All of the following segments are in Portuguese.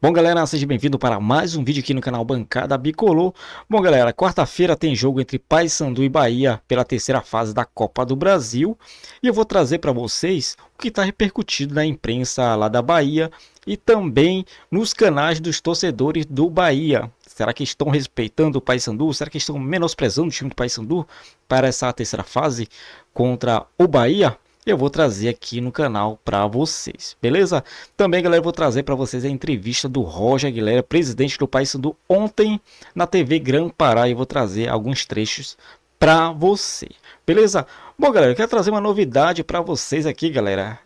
Bom, galera, seja bem-vindo para mais um vídeo aqui no canal Bancada Bicolor. Bom, galera, quarta-feira tem jogo entre Paysandu e Bahia pela terceira fase da Copa do Brasil. E eu vou trazer para vocês o que está repercutido na imprensa lá da Bahia e também nos canais dos torcedores do Bahia. Será que estão respeitando o Paysandu? Será que estão menosprezando o time do Paysandu para essa terceira fase contra o Bahia? Eu vou trazer aqui no canal para vocês, beleza? Também, galera, eu vou trazer para vocês a entrevista do Roger Aguilera, presidente do Paysandu, ontem na TV Gran Pará, e eu vou trazer alguns trechos para você, beleza? Bom, galera, eu quero trazer uma novidade para vocês aqui, galera.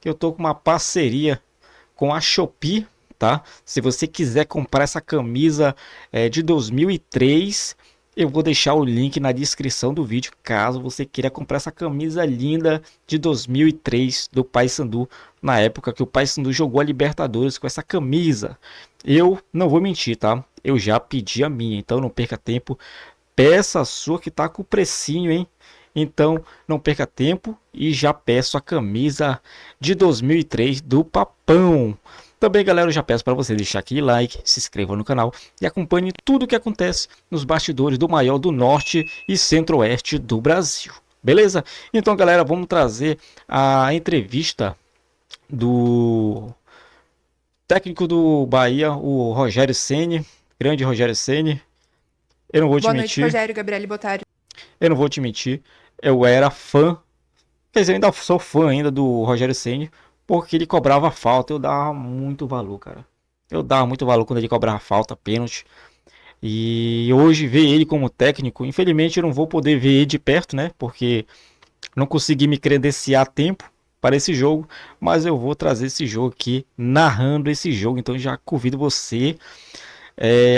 Que eu tô com uma parceria com a Shopee, tá? Se você quiser comprar essa camisa de 2003, eu vou deixar o link na descrição do vídeo, caso você queira comprar essa camisa linda de 2003 do Paysandu, na época que o Paysandu jogou a Libertadores com essa camisa. Eu não vou mentir, tá? Eu já pedi a minha, então não perca tempo. Peça a sua que tá com o precinho, hein? Então não perca tempo e já peço a camisa de 2003 do Papão. Também, galera, eu já peço para você deixar aquele like, se inscreva no canal e acompanhe tudo o que acontece nos bastidores do maior do norte e centro-oeste do Brasil. Beleza? Então, galera, vamos trazer a entrevista do técnico do Bahia, o Rogério Ceni, grande Rogério Ceni. Eu não vou te Boa noite, mentir, Rogério, Gabriele Bottari. eu não vou te mentir, eu era fã, quer dizer, eu ainda sou fã ainda do Rogério Ceni, porque ele cobrava falta, eu dava muito valor, cara. Eu dava muito valor quando ele cobrava falta, pênalti. E hoje ver ele como técnico, infelizmente eu não vou poder ver ele de perto, né? Porque não consegui me credenciar a tempo para esse jogo, mas eu vou trazer esse jogo aqui, narrando esse jogo. Então já convido você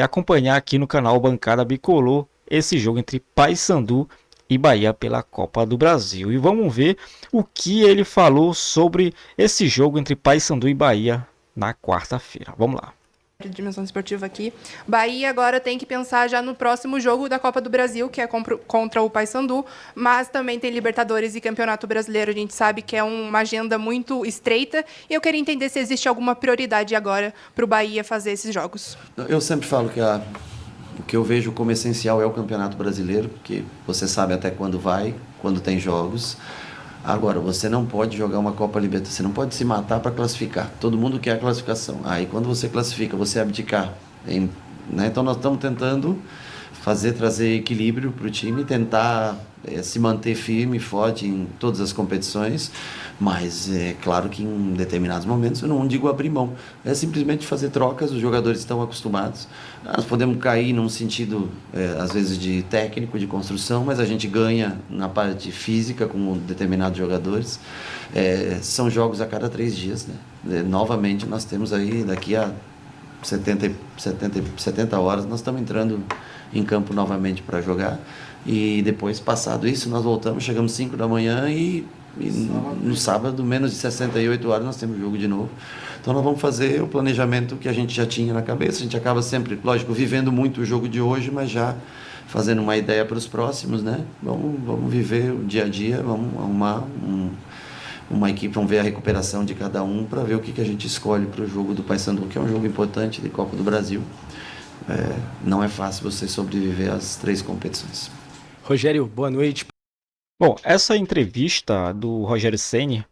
acompanhar aqui no canal Bancada Bicolor esse jogo entre Paysandu e Bahia pela Copa do Brasil. E vamos ver o que ele falou sobre esse jogo entre Paysandu e Bahia na quarta-feira. Vamos lá. De dimensão esportiva aqui. Bahia agora tem que pensar já no próximo jogo da Copa do Brasil, que é contra o Paysandu, mas também tem Libertadores e Campeonato Brasileiro. A gente sabe que é uma agenda muito estreita e eu queria entender se existe alguma prioridade agora para o Bahia fazer esses jogos. Eu sempre falo que o que eu vejo como essencial é o Campeonato Brasileiro, porque você sabe até quando vai, quando tem jogos. Agora, você não pode jogar uma Copa Libertadores, você não pode se matar para classificar. Todo mundo quer a classificação. Aí, quando você classifica, você abdicar. Né? Então, nós estamos tentando trazer equilíbrio para o time, tentar se manter firme e forte em todas as competições, mas é claro que em determinados momentos eu não digo abrir mão, é simplesmente fazer trocas, os jogadores estão acostumados. Nós podemos cair num sentido, às vezes, de técnico, de construção, mas a gente ganha na parte física com determinados jogadores. São jogos a cada 3 dias, né? Novamente nós temos aí, daqui a 70 horas, nós estamos entrando em campo novamente para jogar, e depois, passado isso, nós voltamos, chegamos 5 da manhã e no sábado, menos de 68 horas, nós temos jogo de novo. Então nós vamos fazer o planejamento que a gente já tinha na cabeça. A gente acaba sempre, lógico, vivendo muito o jogo de hoje, mas já fazendo uma ideia para os próximos, né? Vamos viver o dia a dia, vamos arrumar uma equipe, vamos ver a recuperação de cada um para ver o que a gente escolhe para o jogo do Paysandu, que é um jogo importante de Copa do Brasil. Não é fácil você sobreviver às 3 competições. Rogério, boa noite. Bom, essa entrevista do Rogério Ceni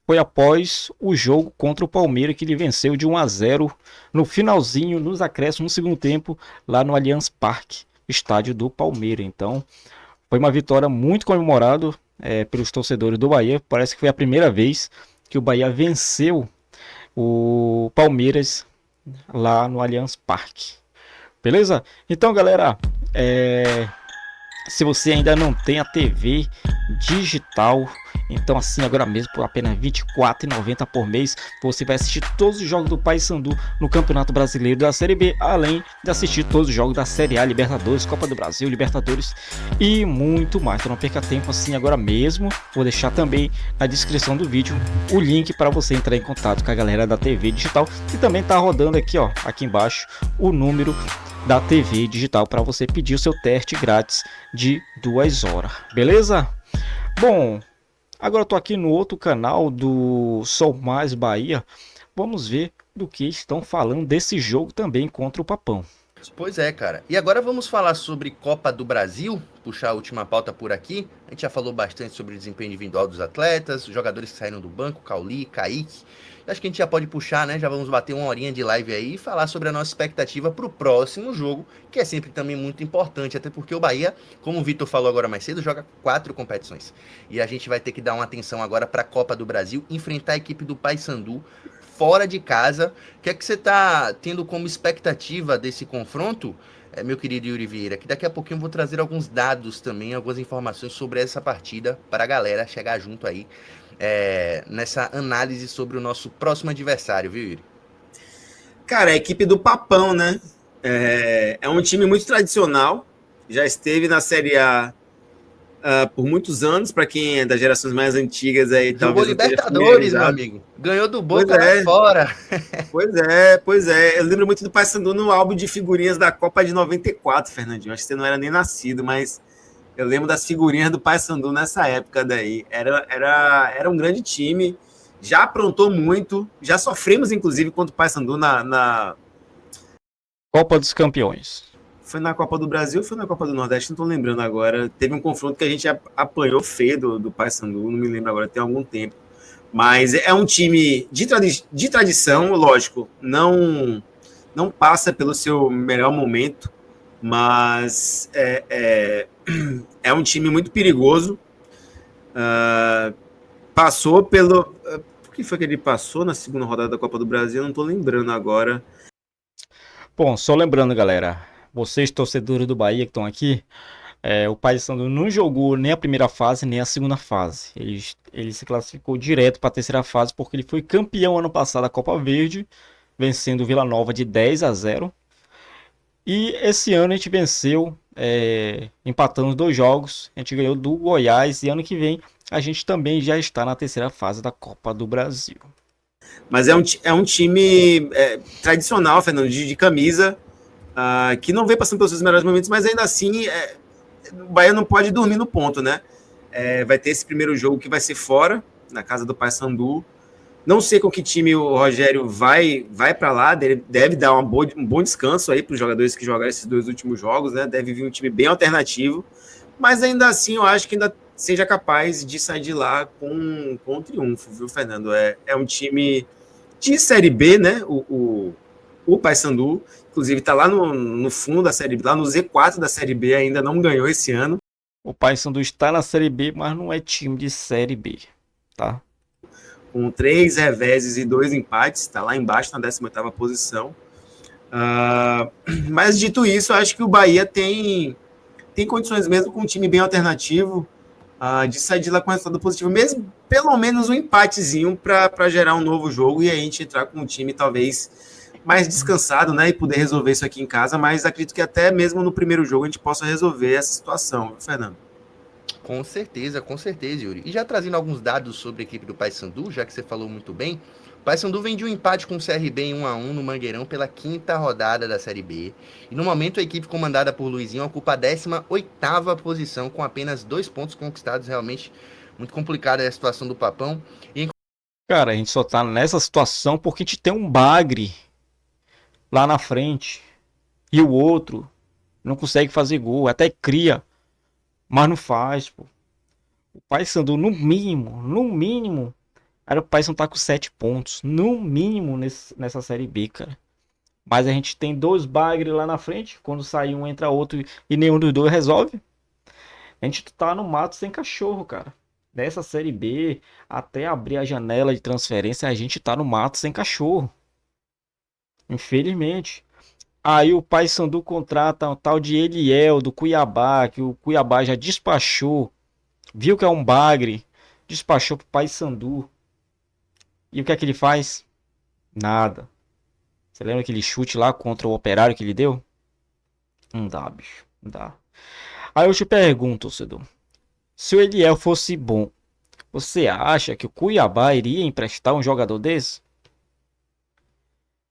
foi após o jogo contra o Palmeiras, que ele venceu de 1-0 no finalzinho, nos acréscimos, no segundo tempo, lá no Allianz Parque, estádio do Palmeiras. Então, foi uma vitória muito comemorada pelos torcedores do Bahia. Parece que foi a primeira vez que o Bahia venceu o Palmeiras lá no Allianz Parque. Beleza? Então, galera, se você ainda não tem a TV digital, então assim, agora mesmo por apenas R$ 24,90 por mês, você vai assistir todos os jogos do Paysandu no Campeonato Brasileiro da Série B, além de assistir todos os jogos da Série A, Libertadores, Copa do Brasil, Libertadores e muito mais. Então não perca tempo, assim, agora mesmo. Vou deixar também na descrição do vídeo o link para você entrar em contato com a galera da TV digital, e também tá rodando aqui, ó, aqui embaixo, o número da TV digital para você pedir o seu teste grátis de 2 horas, beleza? Bom, agora eu tô aqui no outro canal do Sou Mais Bahia. Vamos ver do que estão falando desse jogo também contra o Papão. Pois é, cara. E agora vamos falar sobre Copa do Brasil, puxar a última pauta por aqui. A gente já falou bastante sobre o desempenho individual dos atletas, os jogadores que saíram do banco, Cauli, Kaique. Acho que a gente já pode puxar, né? Já vamos bater uma horinha de live aí e falar sobre a nossa expectativa para o próximo jogo, que é sempre também muito importante, até porque o Bahia, como o Vitor falou agora mais cedo, joga 4 competições. E a gente vai ter que dar uma atenção agora para a Copa do Brasil, enfrentar a equipe do Paysandu fora de casa. O que é que você está tendo como expectativa desse confronto, meu querido Yuri Vieira? Que daqui a pouquinho eu vou trazer alguns dados também, algumas informações sobre essa partida para a galera chegar junto aí nessa análise sobre o nosso próximo adversário, viu, Yuri? Cara, a equipe do Papão, né? É um time muito tradicional, já esteve na Série A por muitos anos, para quem é das gerações mais antigas aí, jogou talvez Libertadores, meu amigo. Ganhou do Boca lá fora. Pois é. Eu lembro muito do Paysandu no álbum de figurinhas da Copa de 94, Fernandinho. Acho que você não era nem nascido, mas eu lembro das figurinhas do Paysandu nessa época daí. Era um grande time, já aprontou muito, já sofremos, inclusive, contra o Paysandu na Copa dos Campeões. Foi na Copa do Brasil ou foi na Copa do Nordeste? Não estou lembrando agora. Teve um confronto que a gente apanhou feio do Paysandu, não me lembro agora, tem algum tempo. Mas é um time de tradição, lógico, não passa pelo seu melhor momento, mas é um time muito perigoso. Passou pelo... Por que foi que ele passou na segunda rodada da Copa do Brasil? Eu não estou lembrando agora. Bom, só lembrando, galera, vocês torcedores do Bahia que estão aqui, o Paysandu não jogou nem a primeira fase nem a segunda fase. Ele se classificou direto para a terceira fase porque ele foi campeão ano passado da Copa Verde, vencendo o Vila Nova de 10-0. E esse ano a gente venceu, empatando os 2 jogos, a gente ganhou do Goiás e ano que vem a gente também já está na terceira fase da Copa do Brasil. Mas é um time tradicional, Fernando, de camisa, que não vem passando pelos seus melhores momentos, mas ainda assim o Bahia não pode dormir no ponto, né? Vai ter esse primeiro jogo que vai ser fora, na casa do Paysandu. Não sei com que time o Rogério vai para lá, deve dar um bom descanso aí para os jogadores que jogaram esses 2 últimos jogos, né? Deve vir um time bem alternativo, mas ainda assim eu acho que ainda seja capaz de sair de lá com um triunfo, viu, Fernando? É um time de Série B, né? O Paysandu, inclusive, está lá no fundo da Série B, lá no Z4 da Série B, ainda não ganhou esse ano. O Paysandu está na Série B, mas não é time de Série B, tá? Com 3 reveses e 2 empates, está lá embaixo na 18ª posição. Mas dito isso, acho que o Bahia tem condições mesmo com um time bem alternativo de sair de lá com resultado positivo, mesmo pelo menos um empatezinho para gerar um novo jogo e aí a gente entrar com um time talvez mais descansado, né, e poder resolver isso aqui em casa, mas acredito que até mesmo no primeiro jogo a gente possa resolver essa situação, Fernando. Com certeza, Yuri. E já trazendo alguns dados sobre a equipe do Paysandu, já que você falou muito bem, o Paysandu vem de um empate com o CRB em 1-1 no Mangueirão pela 5ª rodada da Série B. E no momento a equipe comandada por Luizinho ocupa a 18ª posição com apenas 2 pontos conquistados. Realmente muito complicada a situação do Papão. Cara, a gente só tá nessa situação porque a gente tem um bagre lá na frente e o outro não consegue fazer gol, até cria, mas não faz, pô. O Paysandu, no mínimo, era o Paysandu tá com 7 pontos, no mínimo nessa Série B, cara. Mas a gente tem 2 bagres lá na frente, quando sai um entra outro e nenhum dos 2 resolve. A gente tá no mato sem cachorro, cara. Nessa Série B, até abrir a janela de transferência, a gente tá no mato sem cachorro. Infelizmente. Aí o Paysandu contrata um tal de Eliel do Cuiabá, que o Cuiabá já despachou, viu que é um bagre, despachou pro Paysandu. E o que é que ele faz? Nada. Você lembra aquele chute lá contra o Operário que ele deu? Não dá, bicho. Não dá. Aí eu te pergunto, torcedor. Se o Eliel fosse bom, você acha que o Cuiabá iria emprestar um jogador desse?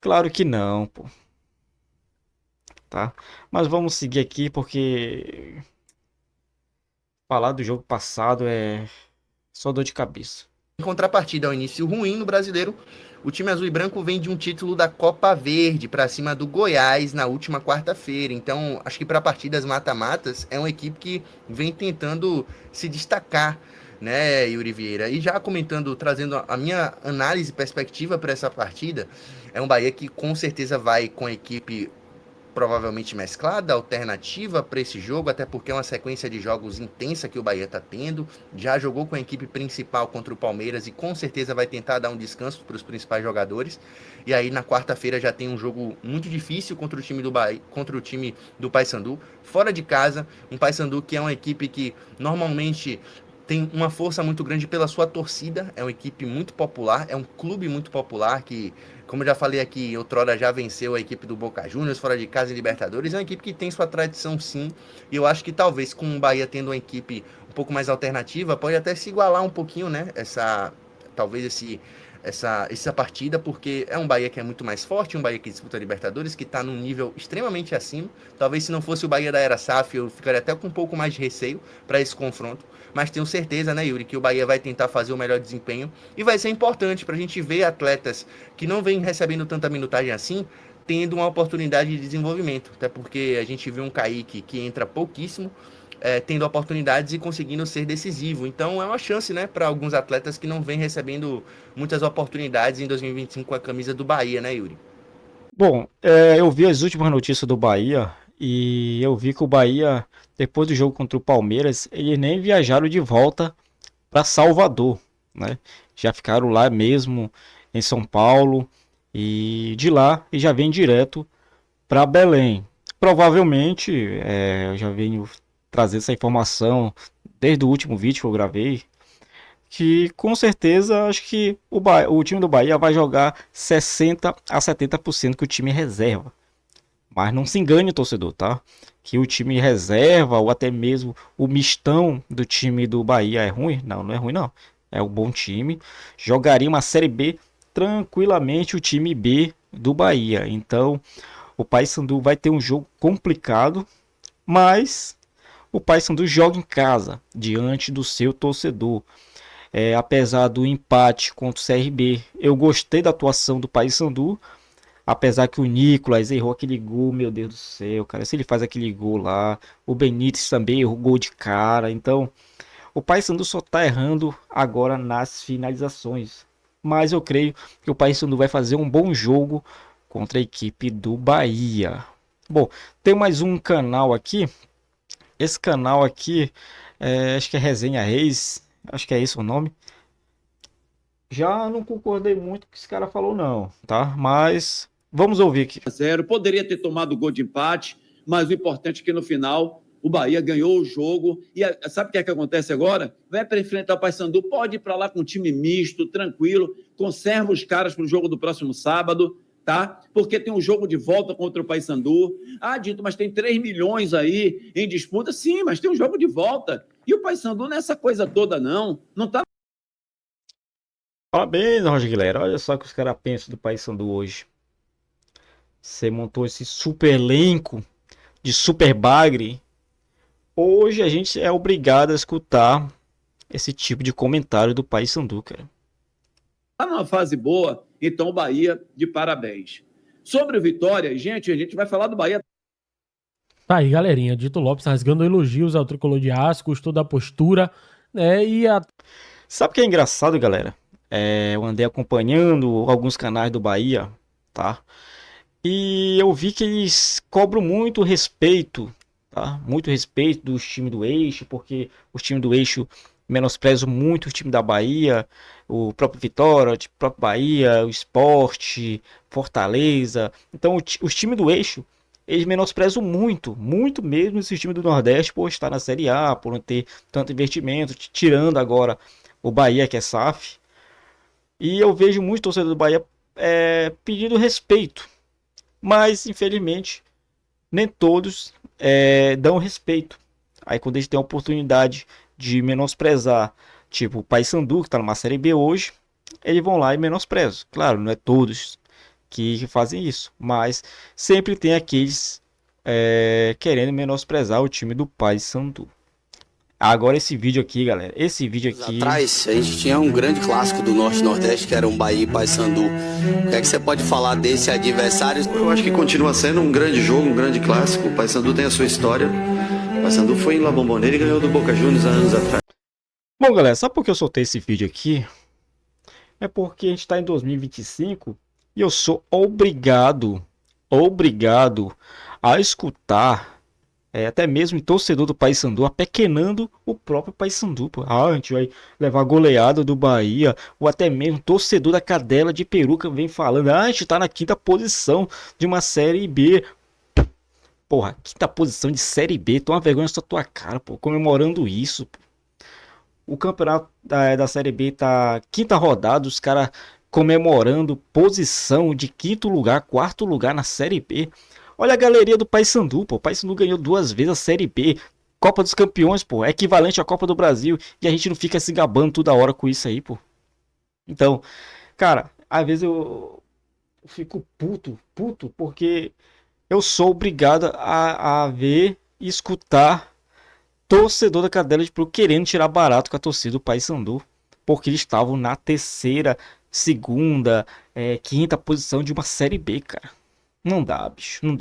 Claro que não, pô. Tá? Mas vamos seguir aqui porque falar do jogo passado é só dor de cabeça. Em contrapartida ao início ruim no Brasileiro, o time azul e branco vem de um título da Copa Verde para cima do Goiás na última quarta-feira. Então, acho que para partidas mata-matas é uma equipe que vem tentando se destacar, né, Yuri Vieira? E já comentando, trazendo a minha análise e perspectiva para essa partida, é um Bahia que com certeza vai com a equipe provavelmente mesclada, alternativa para esse jogo, até porque é uma sequência de jogos intensa que o Bahia está tendo. Já jogou com a equipe principal contra o Palmeiras e com certeza vai tentar dar um descanso para os principais jogadores. E aí na quarta-feira já tem um jogo muito difícil contra o time do Bahia, contra o time do Paysandu, fora de casa, um Paysandu que é uma equipe que normalmente tem uma força muito grande pela sua torcida, é uma equipe muito popular, é um clube muito popular que, como eu já falei aqui, outrora já venceu a equipe do Boca Juniors fora de casa em Libertadores, é uma equipe que tem sua tradição sim, e eu acho que talvez com o Bahia tendo uma equipe um pouco mais alternativa, pode até se igualar um pouquinho, né, essa partida, porque é um Bahia que é muito mais forte, um Bahia que disputa a Libertadores, que está num nível extremamente acima. Talvez se não fosse o Bahia da Era SAF, eu ficaria até com um pouco mais de receio para esse confronto, mas tenho certeza, né, Yuri, que o Bahia vai tentar fazer o melhor desempenho e vai ser importante para a gente ver atletas que não vêm recebendo tanta minutagem assim, tendo uma oportunidade de desenvolvimento, até porque a gente viu um Kaique que entra pouquíssimo, tendo oportunidades e conseguindo ser decisivo. Então é uma chance, né, para alguns atletas que não vêm recebendo muitas oportunidades em 2025 com a camisa do Bahia, né, Yuri? Bom, eu vi as últimas notícias do Bahia e eu vi que o Bahia, depois do jogo contra o Palmeiras, eles nem viajaram de volta para Salvador, né? Já ficaram lá mesmo em São Paulo e de lá e já vem direto para Belém. Provavelmente, eu já venho trazer essa informação desde o último vídeo que eu gravei, que com certeza acho que o time do Bahia vai jogar 60 a 70% que o time reserva. Mas não se engane, torcedor, tá? Que o time reserva ou até mesmo o mistão do time do Bahia é ruim? Não, não é ruim não. É um bom time. Jogaria uma Série B tranquilamente o time B do Bahia. Então, o Paysandu vai ter um jogo complicado, mas o Paysandu joga em casa, diante do seu torcedor. Apesar do empate contra o CRB, eu gostei da atuação do Paysandu, apesar que o Nicolas errou aquele gol, meu Deus do céu, cara, se ele faz aquele gol lá, o Benítez também errou gol de cara, então o Paysandu só tá errando agora nas finalizações, mas eu creio que o Paysandu vai fazer um bom jogo contra a equipe do Bahia. Bom, tem mais um canal aqui, esse canal aqui, acho que é Resenha Reis, acho que é esse o nome. Já não concordei muito com o que esse cara falou não, tá? Mas vamos ouvir aqui. 0, poderia ter tomado o gol de empate, mas o importante é que no final o Bahia ganhou o jogo. E sabe o que é que acontece agora? Vai para enfrentar o Paysandu, pode ir para lá com um time misto, tranquilo, conserva os caras para o jogo do próximo sábado, tá? Porque tem um jogo de volta contra o Paysandu. Ah, Dito, mas tem 3 milhões aí em disputa. Sim, mas tem um jogo de volta. E o Paysandu não é essa coisa toda, não. Não tá. Parabéns, Roger Guilherme. Olha só o que os caras pensam do Paysandu hoje. Você montou esse super elenco de super bagre. Hoje a gente é obrigado a escutar esse tipo de comentário do Paysandu, cara. Tá numa fase boa, então o Bahia de parabéns. Sobre o Vitória, gente, a gente vai falar do Bahia. Tá aí, galerinha. Dito Lopes rasgando elogios ao tricolor de aço, gostou da postura, né? Sabe o que é engraçado, galera? Eu andei acompanhando alguns canais do Bahia, tá? E eu vi que eles cobram muito respeito, tá? Muito respeito dos times do eixo, porque os times do eixo menosprezam muito o time da Bahia, o próprio Vitória, o próprio Bahia, o Sport, Fortaleza. Então os times do eixo, eles menosprezam muito, muito mesmo esse time do Nordeste por estar na Série A, por não ter tanto investimento, tirando agora o Bahia que é SAF. E eu vejo muito torcedor do Bahia pedindo respeito. Mas, infelizmente, nem todos dão respeito. Aí quando eles têm a oportunidade de menosprezar, tipo o Paysandu, que está numa Série B hoje, eles vão lá e menosprezam. Claro, não é todos que fazem isso, mas sempre tem aqueles querendo menosprezar o time do Paysandu. Agora esse vídeo aqui, galera. Esse vídeo aqui... Atrás, a gente tinha um grande clássico do Norte e Nordeste, que era um Bahia e Paysandu. O que é que você pode falar desse adversário? Eu acho que continua sendo um grande jogo, um grande clássico. O Paysandu tem a sua história. O Paysandu foi em La Bombonera e ganhou do Boca Juniors há anos atrás. Bom, galera, sabe por que eu soltei esse vídeo aqui? É porque a gente tá em 2025 e eu sou obrigado a escutar até mesmo torcedor do Paysandu apequenando o próprio Paysandu. A gente vai levar goleada do Bahia, ou até mesmo torcedor da Cadela de Peruca vem falando, a gente tá na 5ª posição de uma Série B. Porra, 5ª posição de Série B, toma vergonha na tua cara, pô, comemorando isso, pô. O campeonato da Série B tá 5ª rodada, os caras comemorando posição de 5º lugar, 4º lugar na Série B. Olha a galeria do Paysandu, pô. O Paysandu ganhou 2 vezes a Série B. Copa dos Campeões, pô. É equivalente à Copa do Brasil. E a gente não fica se gabando toda hora com isso aí, pô. Então, cara, às vezes eu fico puto, porque eu sou obrigado a ver e escutar torcedor da Cadela de Peruca querendo tirar barato com a torcida do Paysandu. Porque eles estavam na 3ª, 2ª, 5ª posição de uma Série B, cara. Não dá, bicho, não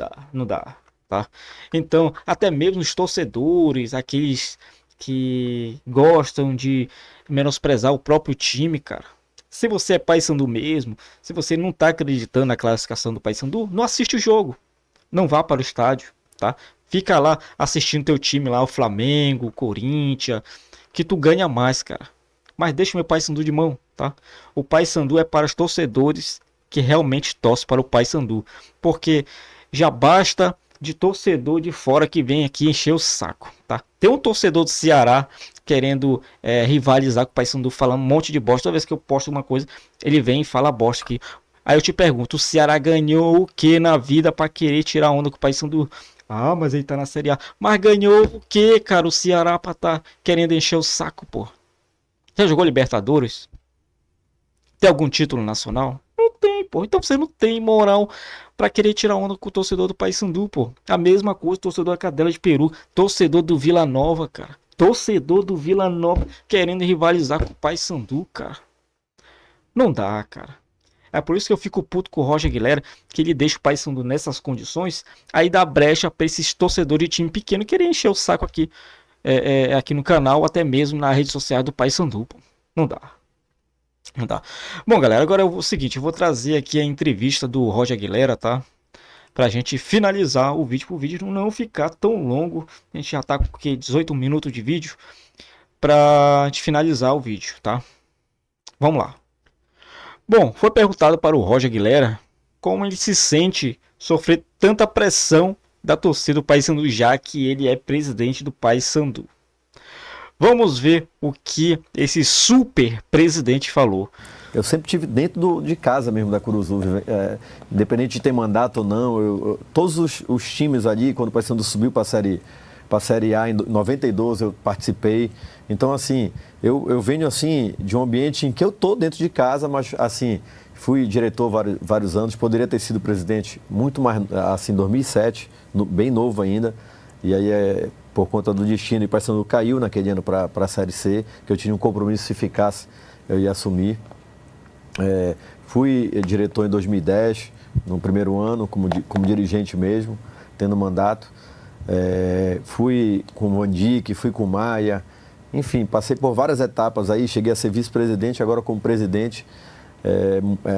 dá, tá? Então, até mesmo os torcedores, aqueles que gostam de menosprezar o próprio time, cara. Se você é Paysandu mesmo, se você não tá acreditando na classificação do Paysandu, não assiste o jogo. Não vá para o estádio, tá? Fica lá assistindo teu time lá, o Flamengo, o Corinthians, que tu ganha mais, cara. Mas deixa o meu Paysandu de mão, tá? O Paysandu é para os torcedores que realmente torce para o Paysandu, porque já basta de torcedor de fora que vem aqui encher o saco, tá? Tem um torcedor do Ceará querendo rivalizar com o Paysandu, falando um monte de bosta. Toda vez que eu posto uma coisa, ele vem e fala bosta aqui. Aí eu te pergunto, o Ceará ganhou o que na vida para querer tirar onda com o Paysandu? Ah, mas ele tá na Série A. Mas ganhou o que, cara, o Ceará pra tá querendo encher o saco, pô? Já jogou Libertadores? Tem algum título nacional? Não tem, pô. Então você não tem moral pra querer tirar onda com o torcedor do Paysandu, pô. A mesma coisa, torcedor da Cadela de Peru, torcedor do Vila Nova, cara. Torcedor do Vila Nova querendo rivalizar com o Paysandu, cara. Não dá, cara. É por isso que eu fico puto com o Roger Aguilera, que ele deixa o Paysandu nessas condições, aí dá brecha pra esses torcedores de time pequeno querer encher o saco aqui, aqui no canal, até mesmo na rede social do Paysandu, pô. Não dá. Não dá. Bom, galera, agora é o seguinte, eu vou trazer aqui a entrevista do Roger Aguilera, tá? Pra gente finalizar o vídeo, pro vídeo não ficar tão longo. A gente já tá com 18 minutos de vídeo, pra gente finalizar o vídeo, tá? Vamos lá. Bom, foi perguntado para o Roger Aguilera como ele se sente sofrer tanta pressão da torcida do Paysandu, já que ele é presidente do Paysandu. Vamos ver o que esse super presidente falou. Eu sempre tive dentro de casa mesmo da Curuzu, independente de ter mandato ou não, todos os times ali, quando o Paysandu subiu para a Série A em 92, eu participei. Então, assim, eu venho assim de um ambiente em que eu tô dentro de casa, mas assim, fui diretor vários anos, poderia ter sido presidente muito mais, assim, em 2007, bem novo ainda. E aí, por conta do destino, o Paysandu caiu naquele ano para a Série C, que eu tinha um compromisso, se ficasse, eu ia assumir. Fui diretor em 2010, no primeiro ano, como dirigente mesmo, tendo mandato. Fui com o Vandic, fui com o Maia, enfim, passei por várias etapas aí, cheguei a ser vice-presidente, agora como presidente.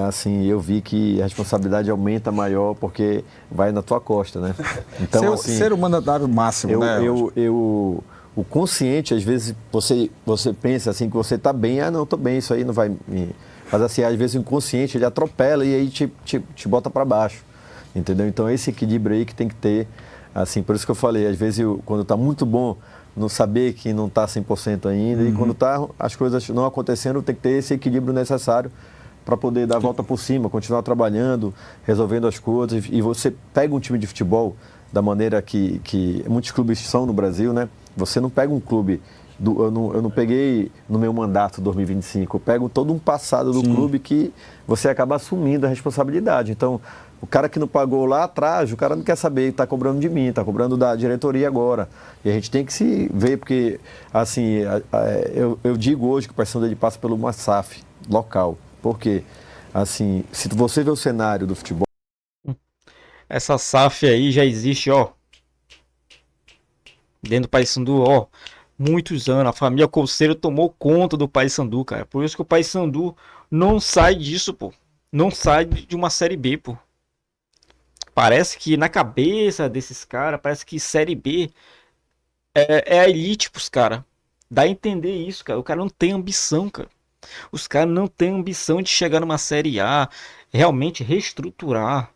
Assim, eu vi que a responsabilidade aumenta maior porque vai na tua costa, né? Então, assim, ser o mandatário máximo, né? O consciente, às vezes, você pensa assim que você tá bem, não, tô bem, isso aí não vai me... Mas assim, às vezes o inconsciente, ele atropela e aí te bota para baixo, entendeu? Então, esse equilíbrio aí que tem que ter, assim, por isso que eu falei, às vezes, quando tá muito bom, não saber que não tá 100% ainda, e quando tá as coisas não acontecendo, tem que ter esse equilíbrio necessário para poder dar a volta por cima, continuar trabalhando, resolvendo as coisas. E você pega um time de futebol da maneira que muitos clubes são no Brasil, né? Você não pega um clube, eu não peguei no meu mandato 2025, eu pego todo um passado do clube que você acaba assumindo a responsabilidade. Então, O cara que não pagou lá atrás, o cara não quer saber, está cobrando de mim, está cobrando da diretoria agora. E a gente tem que se ver, porque, assim, eu digo hoje que o Paysandu ele passa pelo uma SAF local. Por quê? Assim, se você vê o cenário do futebol... Essa SAF aí já existe, ó, dentro do Paysandu, ó, muitos anos. A família Coceiro tomou conta do Paysandu, cara. Por isso que o Paysandu não sai disso, pô. Não sai de uma Série B, pô. Parece que na cabeça desses caras, parece que Série B é a elite pros caras. Dá a entender isso, cara. O cara não tem ambição, cara. Os caras não têm ambição de chegar numa Série A, realmente reestruturar.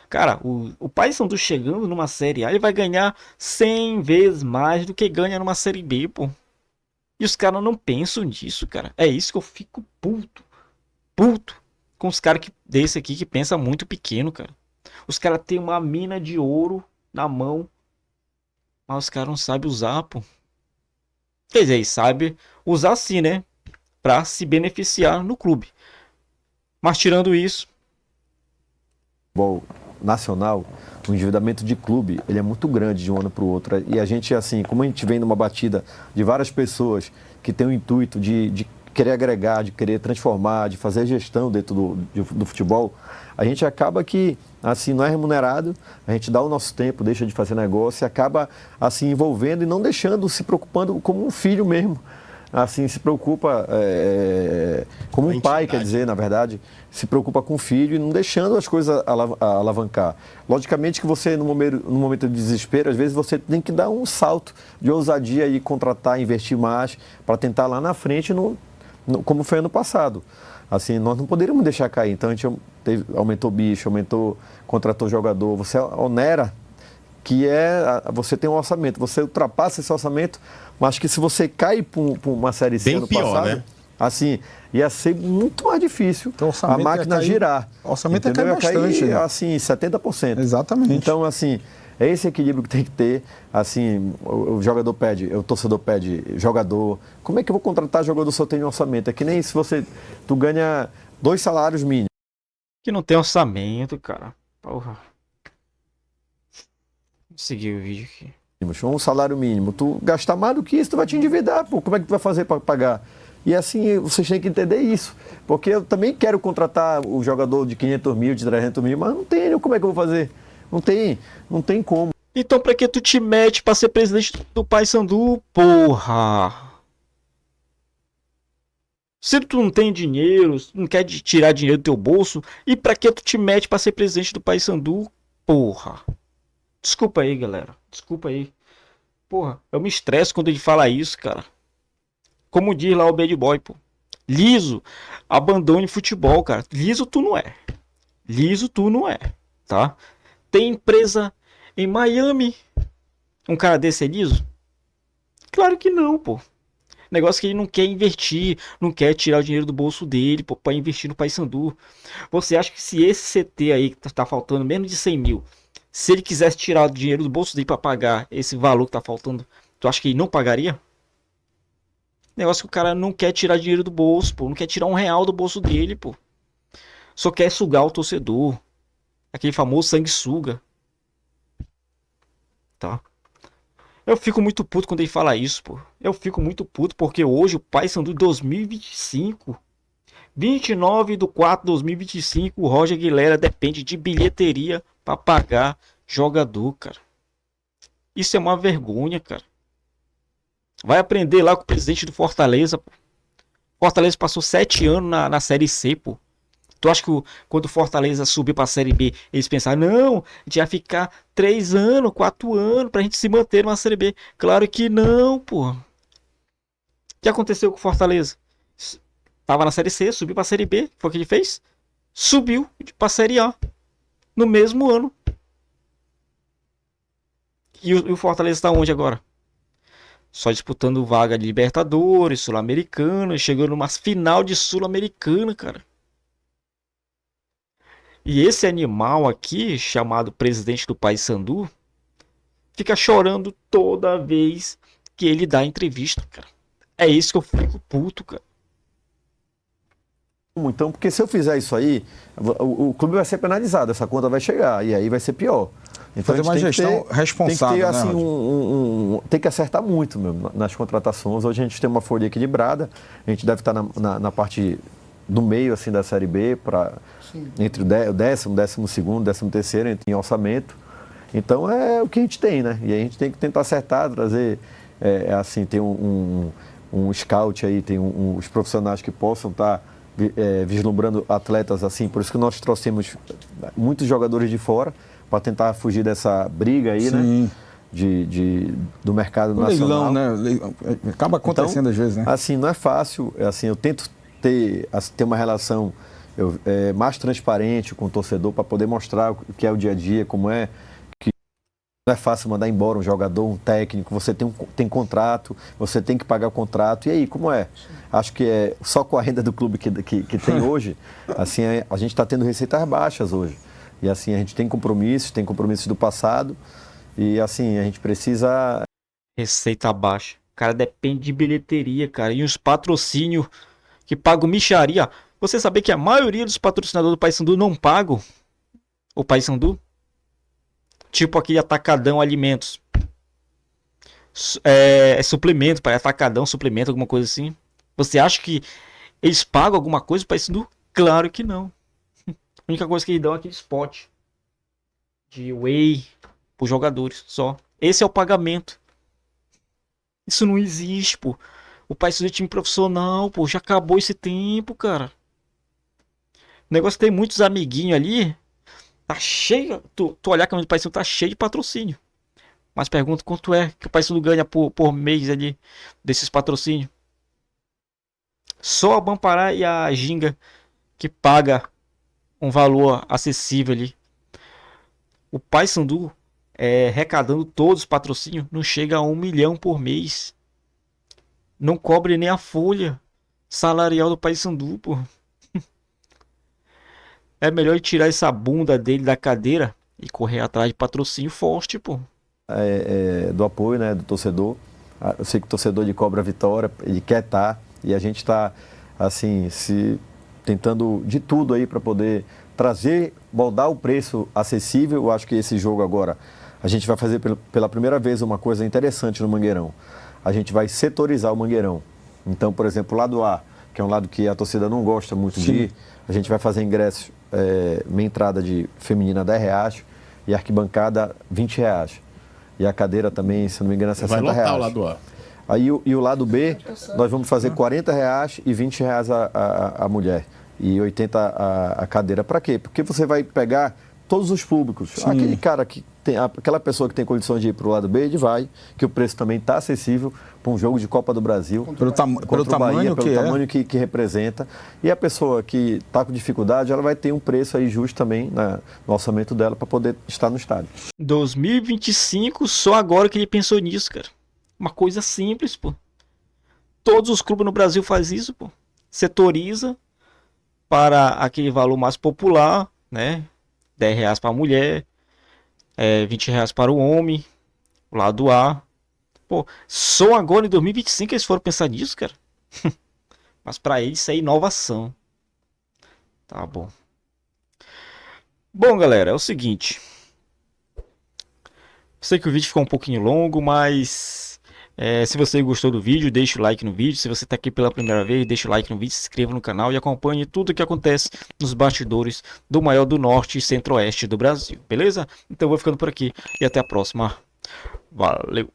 Cara, o Paysandu chegando numa Série A, ele vai ganhar 100 vezes mais do que ganha numa Série B, pô. E os caras não pensam nisso, cara. É isso que eu fico puto. Puto com os caras desse aqui que pensa muito pequeno, cara. Os caras têm uma mina de ouro na mão, mas os caras não sabem usar, pô. Quer dizer, eles sabem usar sim, né? Pra se beneficiar no clube. Mas tirando isso... futebol nacional, o endividamento de clube, ele é muito grande de um ano para o outro. E a gente, assim, como a gente vem numa batida de várias pessoas que tem o intuito de querer agregar, de querer transformar, de fazer gestão dentro do futebol, a gente acaba que, assim, não é remunerado, a gente dá o nosso tempo, deixa de fazer negócio e acaba, assim, envolvendo e não deixando, se preocupando como um filho mesmo. Assim, se preocupa como um pai, quer dizer, na verdade, se preocupa com o filho e não deixando as coisas alavancar. Logicamente que você, no momento de desespero, às vezes você tem que dar um salto de ousadia e contratar, investir mais, para tentar lá na frente, como foi ano passado. Assim, nós não poderíamos deixar cair. Então, a gente aumentou bicho, contratou jogador, você onera, que você tem um orçamento, você ultrapassa esse orçamento, mas que se você cai para uma Série C ano passado, né? Assim, ia ser muito mais difícil a máquina girar. O orçamento ia cair bastante. Ia cair, assim, 70%. Exatamente. Então, assim, é esse equilíbrio que tem que ter. Assim, o jogador pede, o torcedor pede jogador. Como é que eu vou contratar jogador se eu tenho orçamento? É que nem se tu ganha 2 salários mínimos. Que não tem orçamento, cara. Porra. Vou seguir o vídeo aqui. Um salário mínimo. Tu gastar mais do que isso, tu vai te endividar, pô. Como é que tu vai fazer para pagar? E assim, vocês têm que entender isso. Porque eu também quero contratar o jogador de 500 mil, de 300 mil, mas não tem, como é que eu vou fazer? Não tem como. Então pra que tu te mete pra ser presidente do Paysandu, porra? Se tu não tem dinheiro, não quer tirar dinheiro do teu bolso, e pra que tu te mete pra ser presidente do Paysandu, porra? Desculpa aí, galera. Desculpa aí. Porra, eu me estresso quando ele fala isso, cara. Como diz lá o Bad Boy, pô. Liso, abandone futebol, cara. Liso tu não é. Liso tu não é, tá? Tem empresa em Miami. Um cara desse é liso? Claro que não, pô. Negócio que ele não quer investir, não quer tirar o dinheiro do bolso dele, pô, pra investir no Paysandu. Você acha que se esse CT aí que tá faltando menos de 100 mil, se ele quisesse tirar o dinheiro do bolso dele pra pagar esse valor que tá faltando, tu acha que ele não pagaria? Negócio que o cara não quer tirar dinheiro do bolso, pô. Não quer tirar R$1 do bolso dele, pô. Só quer sugar o torcedor. Aquele famoso sanguessuga. Tá? Eu fico muito puto quando ele fala isso, pô. Eu fico muito puto porque hoje o Paysandu 2025, 29/4/2025, o Roger Aguilera depende de bilheteria pra pagar jogador, cara. Isso é uma vergonha, cara. Vai aprender lá com o presidente do Fortaleza, pô. Fortaleza passou 7 anos na Série C, pô. Tu acha que quando o Fortaleza subir pra Série B, eles pensaram, não, a gente vai ficar 3 anos, 4 anos pra gente se manter numa Série B. Claro que não, pô. O que aconteceu com o Fortaleza? Tava na Série C, subiu pra Série B. Foi o que ele fez? Subiu pra Série A. No mesmo ano. E o Fortaleza tá onde agora? Só disputando vaga de Libertadores, Sul-Americana, chegando numa final de Sul-Americana, cara. E esse animal aqui, chamado presidente do Paysandu, fica chorando toda vez que ele dá entrevista, cara. É isso que eu fico puto, cara. Então, porque se eu fizer isso aí, o clube vai ser penalizado, essa conta vai chegar, e aí vai ser pior. Então, fazer uma gestão responsável, tem que ter, né, assim, tem que acertar muito mesmo nas contratações. Hoje a gente tem uma folha equilibrada, a gente deve estar na parte do meio assim, da Série B, entre o 10º, 12º, 13º em orçamento. Então é o que a gente tem, né? E a gente tem que tentar acertar, trazer, assim, tem um scout aí, tem os profissionais que possam estar vislumbrando atletas assim. Por isso que nós trouxemos muitos jogadores de fora, para tentar fugir dessa briga aí, né? Do mercado nacional. Leilão, né? Acaba acontecendo às vezes, né? Assim, não é fácil. Assim, eu tento ter uma relação mais transparente com o torcedor para poder mostrar o que é o dia a dia, como é. Que não é fácil mandar embora um jogador, um técnico. Você tem contrato, você tem que pagar o contrato. E aí, como é? Acho que só com a renda do clube que tem hoje, assim, a gente está tendo receitas baixas hoje. E assim, a gente tem compromissos do passado. E assim, a gente precisa... Receita baixa. O cara depende de bilheteria, cara. E os patrocínios que pagam micharia. Você sabia que a maioria dos patrocinadores do Paysandu não pagam o Paysandu? Tipo aquele Atacadão Alimentos. Suplemento, para Atacadão, suplemento, alguma coisa assim. Você acha que eles pagam alguma coisa pro Paysandu? Claro que não. A única coisa que eles dão é aquele spot de whey para os jogadores, só. Esse é o pagamento. Isso não existe, pô. O Paysandu é time profissional, pô. Já acabou esse tempo, cara. O negócio tem muitos amiguinhos ali. Tá cheio. Tu olhar a camisa do Paysandu, tá cheio de patrocínio. Mas pergunta quanto é que o Paysandu ganha por mês ali desses patrocínios. Só a Bampará e a Ginga que paga um valor acessível ali. O Paysandu, arrecadando todos os patrocínios, não chega a 1 milhão por mês. Não cobre nem a folha salarial do Paysandu, pô. É melhor ele tirar essa bunda dele da cadeira e correr atrás de patrocínio forte, pô. Do apoio, né, do torcedor. Eu sei que o torcedor de cobra a vitória, ele quer estar, e a gente está, assim, tentando de tudo aí para poder trazer, moldar o preço acessível. Eu acho que esse jogo agora, a gente vai fazer pela primeira vez uma coisa interessante no Mangueirão. A gente vai setorizar o Mangueirão. Então, por exemplo, o lado A, que é um lado que a torcida não gosta muito de ir, a gente vai fazer ingressos, meia entrada de feminina R$10 e arquibancada R$20. E a cadeira também, se não me engano, é R$60. Vai lotar o lado A. Aí o lado B, nós vamos fazer R$40 e R$20 a mulher. E 80 a cadeira. Para quê? Porque você vai pegar todos os públicos. Sim. Aquele cara que tem, aquela pessoa que tem condições de ir para o lado B, ele vai, que o preço também está acessível para um jogo de Copa do Brasil. Pelo tamanho que representa. E a pessoa que está com dificuldade, ela vai ter um preço aí justo também no orçamento dela para poder estar no estádio. 2025, só agora que ele pensou nisso, cara. Uma coisa simples, pô. Todos os clubes no Brasil fazem isso, pô. Setoriza para aquele valor mais popular, né? R$10 para a mulher, R$20 para o homem, o lado A. Pô, só agora em 2025 eles foram pensar nisso, cara. Mas para eles isso é inovação. Tá bom. Bom, galera, é o seguinte. Sei que o vídeo ficou um pouquinho longo, mas se você gostou do vídeo, deixa o like no vídeo. Se você está aqui pela primeira vez, deixa o like no vídeo, se inscreva no canal e acompanhe tudo o que acontece nos bastidores do maior do norte e centro-oeste do Brasil, beleza? Então eu vou ficando por aqui e até a próxima. Valeu!